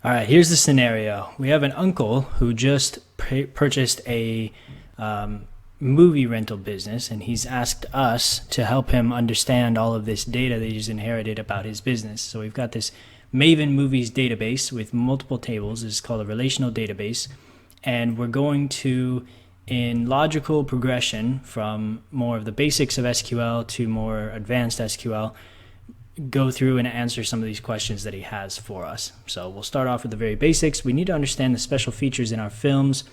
All right, here's the scenario. We have an uncle who just purchased a movie rental business, and he's asked us to help him understand all of this data that he's inherited about his business. So we've got this Maven Movies database with multiple tables. It's called a relational database, and we're going to, in logical progression from more of the basics of SQL to more advanced SQL, go through and answer some of these questions that he has for us. So we'll start off with the very basics. We need to understand the special features in our films.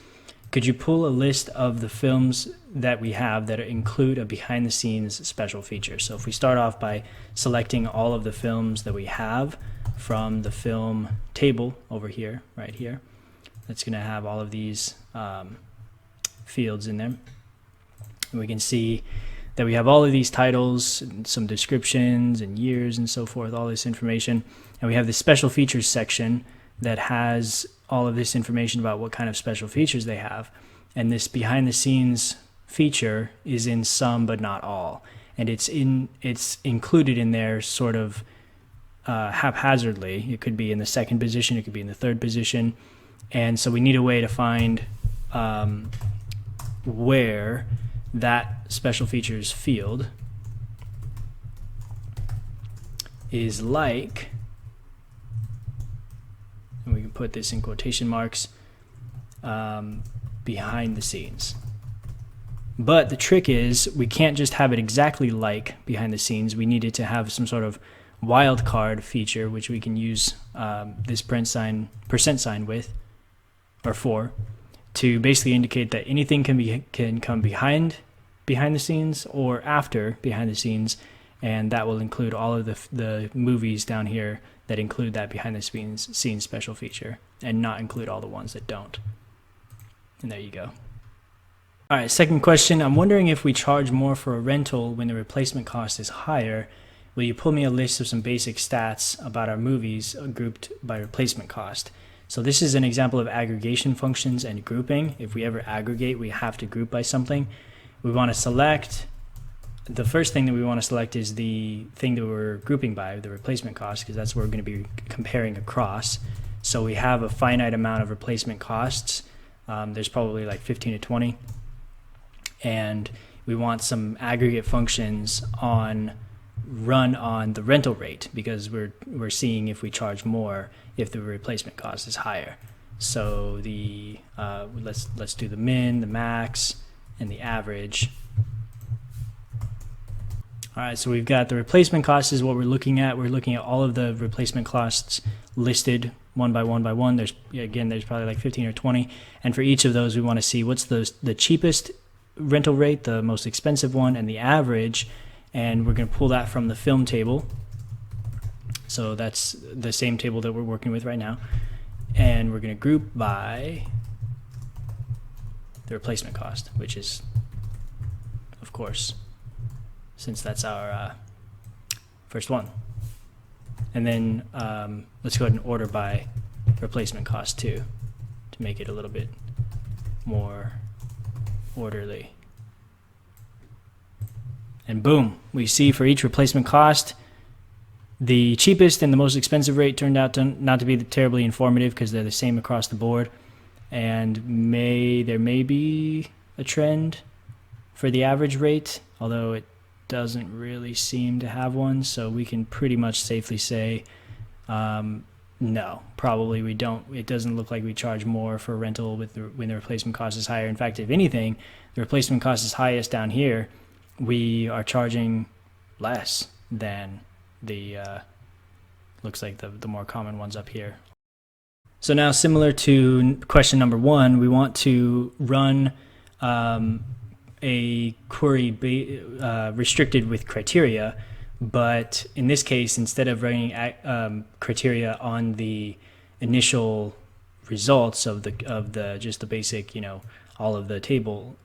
Could you pull a list of the films that we have that include a behind the scenes special feature? So if we start off by selecting all of the films that we have from the film table over here, right here, that's going to have all of these fields in there. And we can see that we have all of these titles, and some descriptions and years and so forth, all this information. And we have the special features section that has all of this information about what kind of special features they have. And this behind the scenes feature is in some but not all. And it's included in there sort of haphazardly. It could be in the second position, it could be in the third position. And so we need a way to find where that special features field is like, and we can put this in quotation marks, behind the scenes. But the trick is we can't just have it exactly like behind the scenes. We need it to have some sort of wildcard feature, which we can use this % sign with, or for, to basically indicate that anything can come behind the scenes or after behind the scenes, and that will include all of the movies down here that include that behind the scenes special feature, and not include all the ones that don't. And there you go. All right, second question. I'm wondering if we charge more for a rental when the replacement cost is higher. Will you pull me a list of some basic stats about our movies grouped by replacement cost? So this is an example of aggregation functions and grouping. If we ever aggregate, we have to group by something. We want to select, the first thing that we want to select is the thing that we're grouping by, the replacement cost, because that's what we're going to be comparing across. So we have a finite amount of replacement costs. There's probably like 15 to 20. And we want some aggregate functions run on the rental rate, because we're seeing if we charge more if the replacement cost is higher. So the let's do the min, the max, and the average. All right, so we've got the replacement cost is what we're looking at. We're looking at all of the replacement costs listed one by one. There's probably like 15 or 20, and for each of those we want to see what's the cheapest rental rate, the most expensive one, and the average. And we're going to pull that from the film table. So that's the same table that we're working with right now. And we're going to group by the replacement cost, which is, of course, since that's our first one. And then let's go ahead and order by replacement cost too, to make it a little bit more orderly. And boom, we see for each replacement cost, the cheapest and the most expensive rate turned out not to be terribly informative, because they're the same across the board. And there may be a trend for the average rate, although it doesn't really seem to have one. So we can pretty much safely say, no, probably we don't. It doesn't look like we charge more for rental when the replacement cost is higher. In fact, if anything, the replacement cost is highest down here. We are charging less than the looks like the more common ones up here. So now, similar to question number 1, we want to run a query restricted with criteria, but in this case, instead of running criteria on the initial results of just the basic, all of the table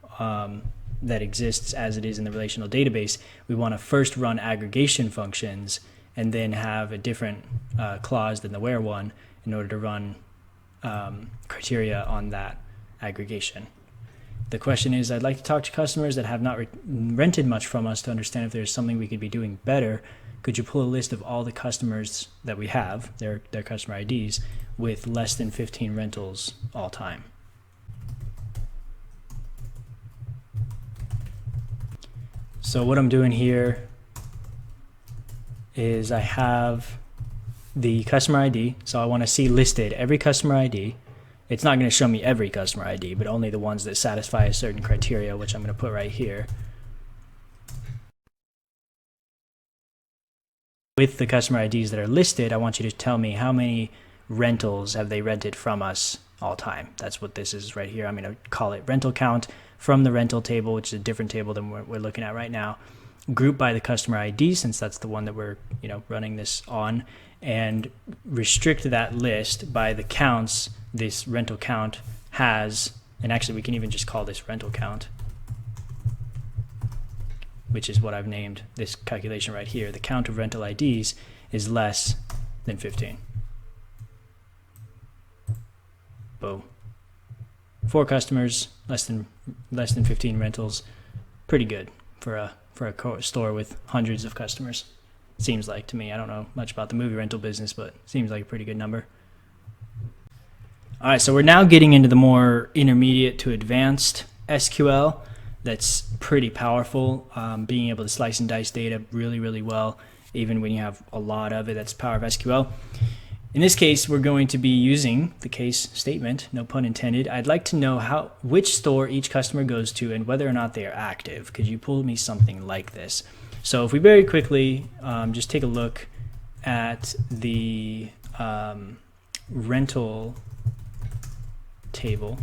that exists as it is in the relational database, we want to first run aggregation functions and then have a different clause than the where one in order to run criteria on that aggregation. The question is, I'd like to talk to customers that have not rented much from us to understand if there's something we could be doing better could you pull a list of all the customers that we have, their customer IDs, with less than 15 rentals all time? So what I'm doing here is I have the customer ID. So I want to see listed every customer ID. It's not going to show me every customer ID, but only the ones that satisfy a certain criteria, which I'm going to put right here. With the customer IDs that are listed, I want you to tell me how many rentals have they rented from us all time. That's what this is right here. I'm going to call it rental count from the rental table, which is a different table than we're looking at right now. Group by the customer ID, since that's the one that we're running this on, and restrict that list by the counts this rental count has. And actually we can even just call this rental count, which is what I've named this calculation right here. The count of rental IDs is less than 15. Boom. 4 customers, less than 15 rentals. Pretty good for a store with hundreds of customers. Seems like to me. I don't know much about the movie rental business, but seems like a pretty good number. All right, so we're now getting into the more intermediate to advanced SQL. That's pretty powerful, being able to slice and dice data really, really well, even when you have a lot of it. That's the power of SQL. In this case, we're going to be using the case statement, no pun intended. I'd like to know which store each customer goes to and whether or not they are active. Could you pull me something like this? So if we very quickly just take a look at the rental table.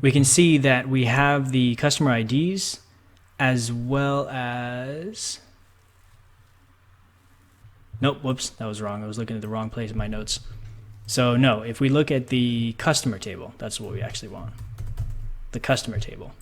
We can see that we have the customer IDs as well as, nope, whoops, that was wrong. I was looking at the wrong place in my notes. So no, if we look at the customer table, that's what we actually want. The customer table.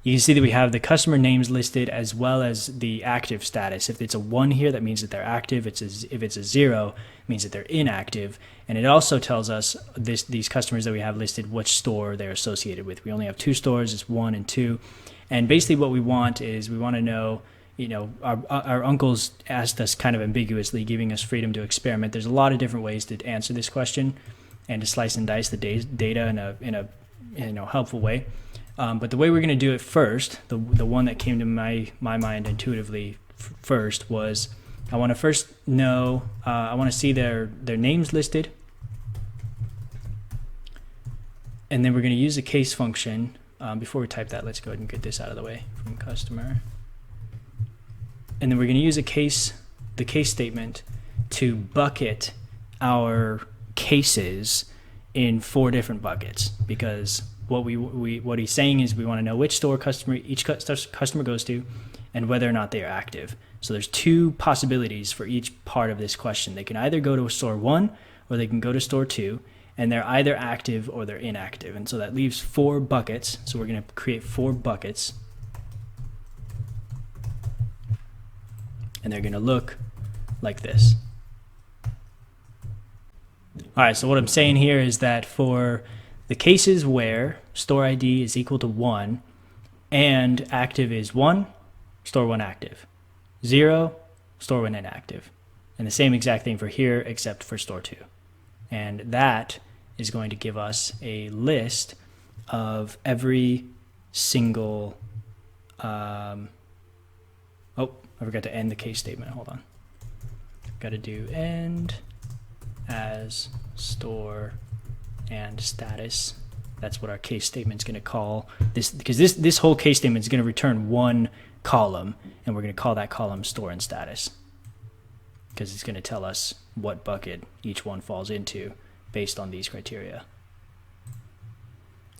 You can see that we have the customer names listed as well as the active status. If it's a 1 here, that means that they're active. If it's a 0, it means that they're inactive. And it also tells us these customers that we have listed, which store they're associated with. We only have 2 stores, it's 1 and 2. And basically what we want is we want to know, our uncles asked us kind of ambiguously, giving us freedom to experiment. There's a lot of different ways to answer this question and to slice and dice the data in a helpful way. But the way we're going to do it first, the one that came to my mind intuitively first was, I want to first know, I want to see their names listed. And then we're going to use a case function. Before we type that, let's go ahead and get this out of the way from customer. And then we're going to use the case statement to bucket our cases in 4 different buckets, because what he's saying is we want to know which store each customer goes to and whether or not they are active. So there's 2 possibilities for each part of this question. They can either go to store 1 or they can go to store 2, and they're either active or they're inactive. And so that leaves 4 buckets. So we're going to create 4 buckets, and they're going to look like this. All right, so what I'm saying here is that for the cases where store ID is equal to 1 and active is 1, store 1 active. 0, store 1 inactive. And the same exact thing for here except for store 2. And that is going to give us a list of every single, oh, I forgot to end the case statement. Hold on. Got to do end as store and status. That's what our case statement is going to call this, because this whole case statement is going to return 1 column, and we're going to call that column store and status, because it's going to tell us what bucket each one falls into based on these criteria.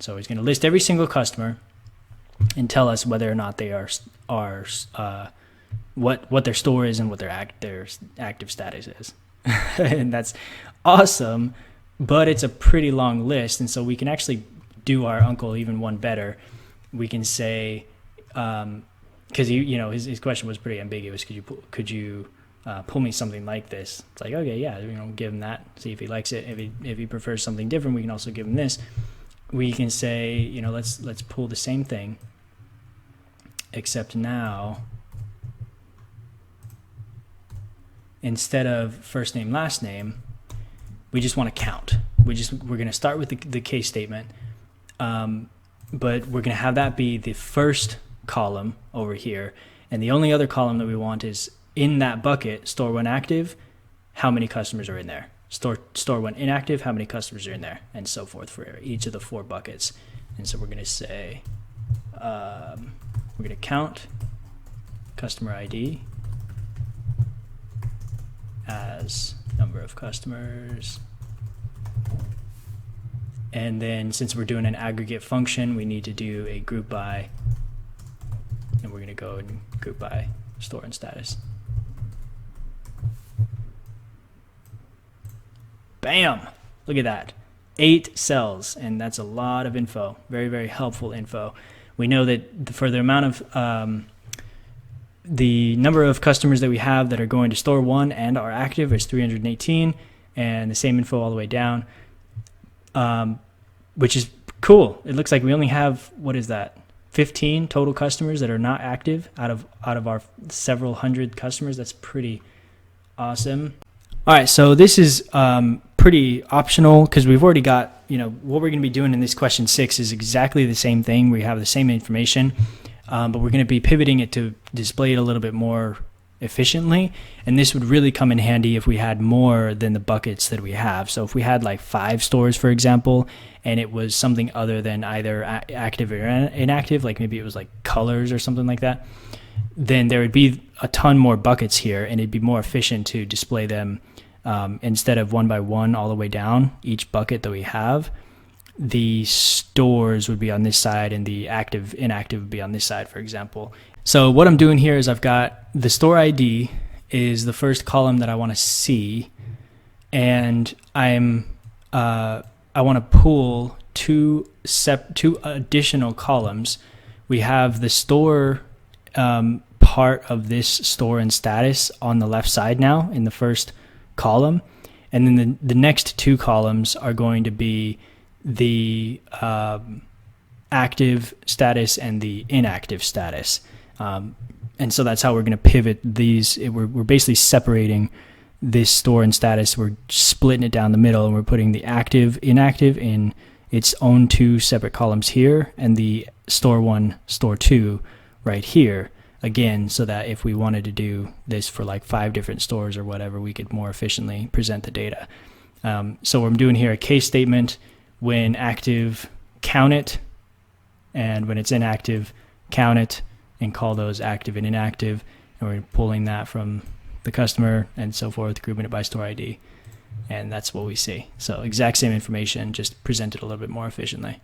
So he's going to list every single customer and tell us whether or not they are what their store is and what their active status is. And that's awesome, but it's a pretty long list, and so we can actually do our uncle even one better. We can say, because his question was pretty ambiguous. Could you pull me something like this? It's like, okay, yeah, give him that. See if he likes it. If he prefers something different, we can also give him this. we can say, you know, let's pull the same thing, except now instead of first name, last name, we just want to count. We're going to start with the case statement, but we're going to have that be the first column over here. And the only other column that we want is in that bucket, store when active, how many customers are in there. Store when inactive, how many customers are in there, and so forth for each of the 4 buckets. And so we're going to say, we're going to count customer ID as number of customers. And then since we're doing an aggregate function, we need to do a group by, and we're going to go and group by store and status. Bam! Look at that. 8 cells, and that's a lot of info. Very, very helpful info. We know that for the amount of the number of customers that we have that are going to store 1 and are active is 318, and the same info all the way down, which is cool. It looks like we only have, what is that, 15 total customers that are not active out of our several hundred customers. That's pretty awesome. All right, so this is pretty optional because we've already got, you know, what we're going to be doing in this question 6 is exactly the same thing. We have the same information, but we're going to be pivoting it to display it a little bit more efficiently. And this would really come in handy if we had more than the buckets that we have. So if we had like 5 stores, for example, and it was something other than either active or inactive, like maybe it was like colors or something like that, then there would be a ton more buckets here, and it'd be more efficient to display them instead of 1 by 1 all the way down each bucket that we have. The stores would be on this side and the active inactive would be on this side, for example. So what I'm doing here is I've got the store ID is the first column that I want to see, and I want to pull two additional columns. We have the store part of this store and status on the left side now in the first column, and then the next 2 columns are going to be the active status and the inactive status, and so that's how we're going to pivot these. We're basically separating this store and status. We're splitting it down the middle, and we're putting the active inactive in its own 2 separate columns here, and the store 1 store 2 right here again, so that if we wanted to do this for like 5 different stores or whatever, we could more efficiently present the data. So I'm doing here a case statement: when active, count it, and when it's inactive, count it, and call those active and inactive. And we're pulling that from the customer and so forth, grouping it by store ID. And that's what we see. So exact same information, just presented a little bit more efficiently.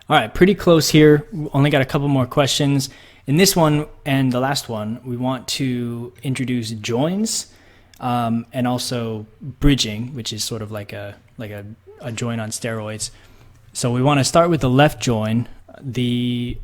All right, pretty close here. Only got a couple more questions. In this one and the last one, we want to introduce joins and also bridging, which is sort of like a join on steroids. So we want to start with the left join. The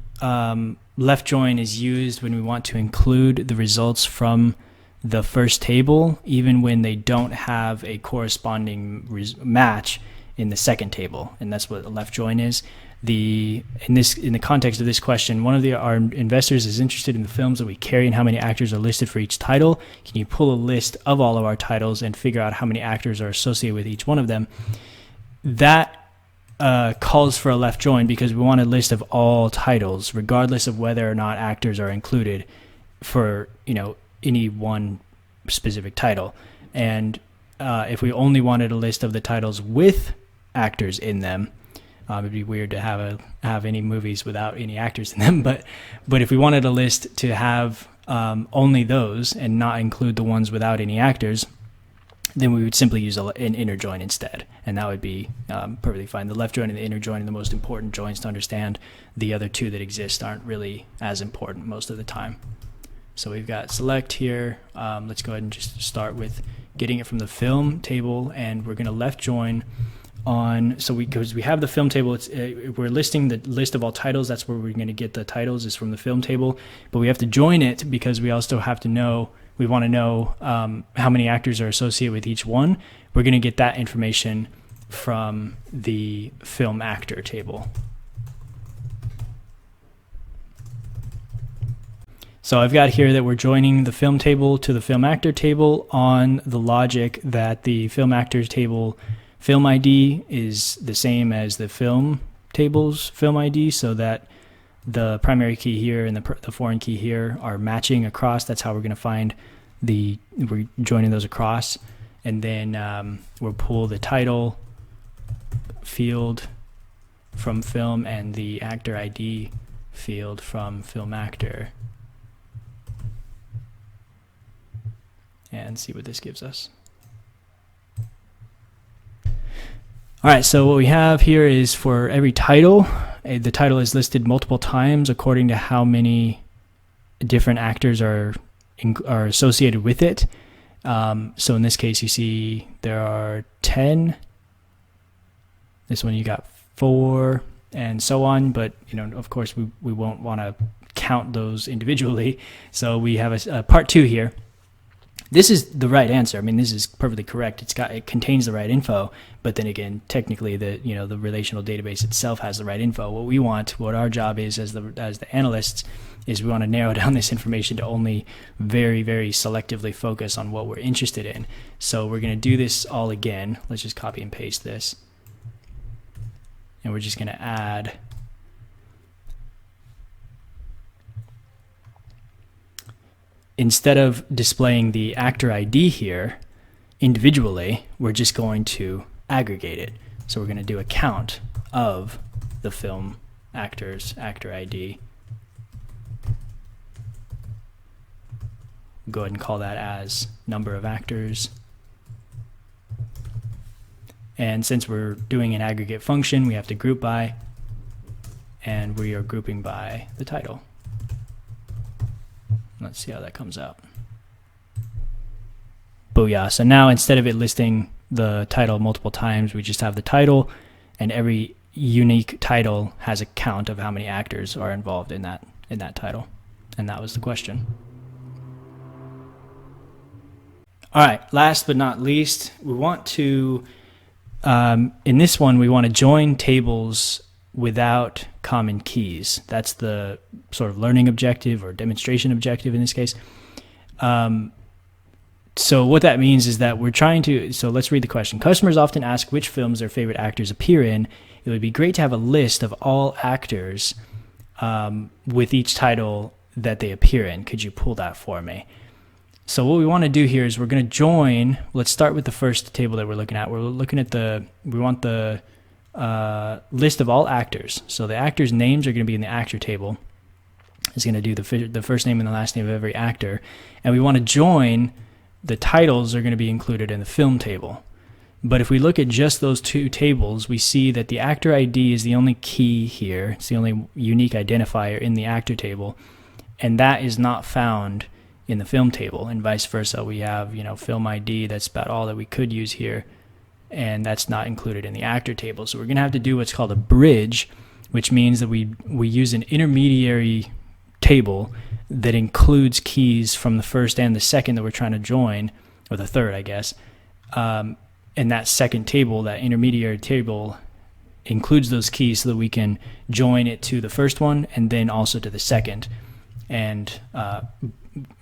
left join is used when we want to include the results from the first table, even when they don't have a corresponding match in the second table, and that's what a left join is. In the context of this question, one of our investors is interested in the films that we carry and how many actors are listed for each title. Can you pull a list of all of our titles and figure out how many actors are associated with each one of them? That calls for a left join because we want a list of all titles, regardless of whether or not actors are included for, you know, any one specific title. And if we only wanted a list of the titles with actors in them, it'd be weird to have any movies without any actors in them. But if we wanted a list to have only those and not include the ones without any actors, then we would simply use an inner join instead, and that would be perfectly fine. The left join and the inner join are the most important joins to understand. The other 2 that exist aren't really as important most of the time. So we've got select here. Let's go ahead and just start with getting it from the film table, and we're going to left join on, because we have the film table, we're listing the list of all titles. That's where we're going to get the titles, is from the film table, but we have to join it because we also have to know, we want to know how many actors are associated with each one. We're going to get that information from the film actor table. So I've got here that we're joining the film table to the film actor table on the logic that the film actors table film ID is the same as the film table's film ID, so that the primary key here and the foreign key here are matching across. That's how we're going to find we're joining those across. And then we'll pull the title field from film and the actor ID field from film actor, and see what this gives us. All right, so what we have here is for every title, the title is listed multiple times according to how many different actors are associated with it. So in this case, you see there are 10. This one you got 4, and so on. But of course, we won't want to count those individually. So we have a part 2 here. This is the right answer. I mean, this is perfectly correct. It contains the right info, but then again, technically the relational database itself has the right info. What our job is as the analysts is we want to narrow down this information to only very, very selectively focus on what we're interested in. So we're going to do this all again. Let's just copy and paste this. And we're just going to add instead of displaying the actor ID here individually, we're just going to aggregate it. So we're going to do a count of the film actors, actor ID. Go ahead and call that as number of actors. And since we're doing an aggregate function, we have to group by, and we are grouping by the title. Let's see how that comes out. Booyah. So now instead of it listing the title multiple times, we just have the title, and every unique title has a count of how many actors are involved in that title. And that was the question. All right, last but not least, we want to, in this one, we want to join tables without common keys. That's the sort of learning objective or demonstration objective in this case. So what that means is that we're trying to, so let's read the question. Customers often ask which films their favorite actors appear in. It would be great to have a list of all actors with each title that they appear in. Could you pull that for me? So what we want to do here is we're going to join, let's start with the first table that we're looking at. We're looking at we want the list of all actors. So the actors' names are going to be in the actor table. It's going to do the first name and the last name of every actor. And we want to join, the titles are going to be included in the film table. But if we look at just those two tables, we see that the actor ID is the only key here. It's the only unique identifier in the actor table. And that is not found in the film table, and vice versa. We have, film ID, that's about all that we could use here, and that's not included in the actor table. So we're going to have to do what's called a bridge, which means that we use an intermediary table that includes keys from the first and the second that we're trying to join, or the third, I guess. And that second table, that intermediary table, includes those keys so that we can join it to the first one and then also to the second, and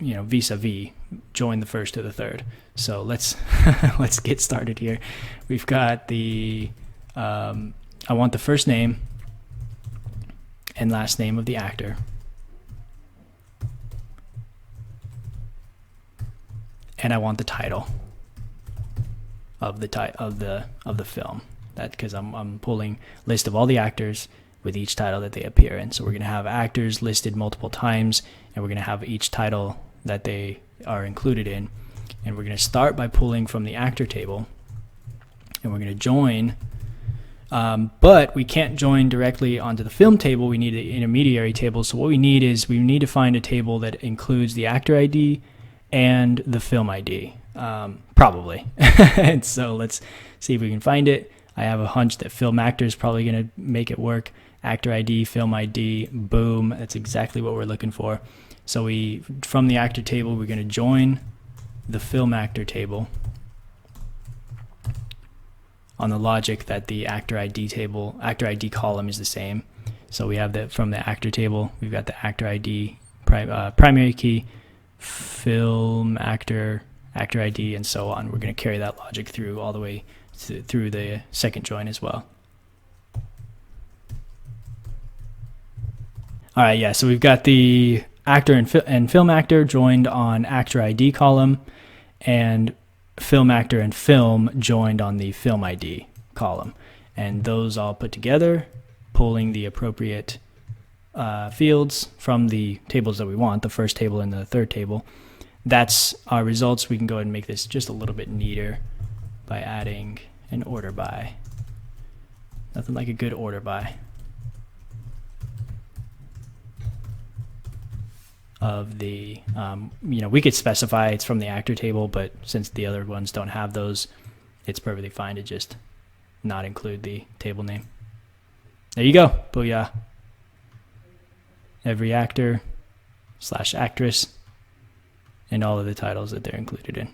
vis-a-vis, join the first to the third. So let's let's get started here. We've got I want the first name and last name of the actor, and I want the title of the film. That because I'm pulling list of all the actors with each title that they appear in. So we're going to have actors listed multiple times, and we're going to have each title that they are included in. And we're going to start by pulling from the actor table, and we're going to join, but we can't join directly onto the film table. We need an intermediary table. So what we need to find a table that includes the actor ID and the film ID, probably. And so let's see if we can find it. I have a hunch that film actor is probably going to make it work. Actor ID, film ID, boom. That's exactly what we're looking for. So from the actor table, we're going to join the film actor table on the logic that the actor ID column is the same. So we have that from the actor table, we've got the actor ID primary key, film actor ID, and so on. We're going to carry that logic through all the way through the second join as well. All right, yeah, so we've got the actor and film actor joined on actor ID column, and film actor and film joined on the film ID column. And those all put together, pulling the appropriate fields from the tables that we want, the first table and the third table. That's our results. We can go ahead and make this just a little bit neater by adding an order by. Nothing like a good order by of the, we could specify it's from the actor table, but since the other ones don't have those, it's perfectly fine to just not include the table name. There you go. Booyah. Every actor / actress and all of the titles that they're included in.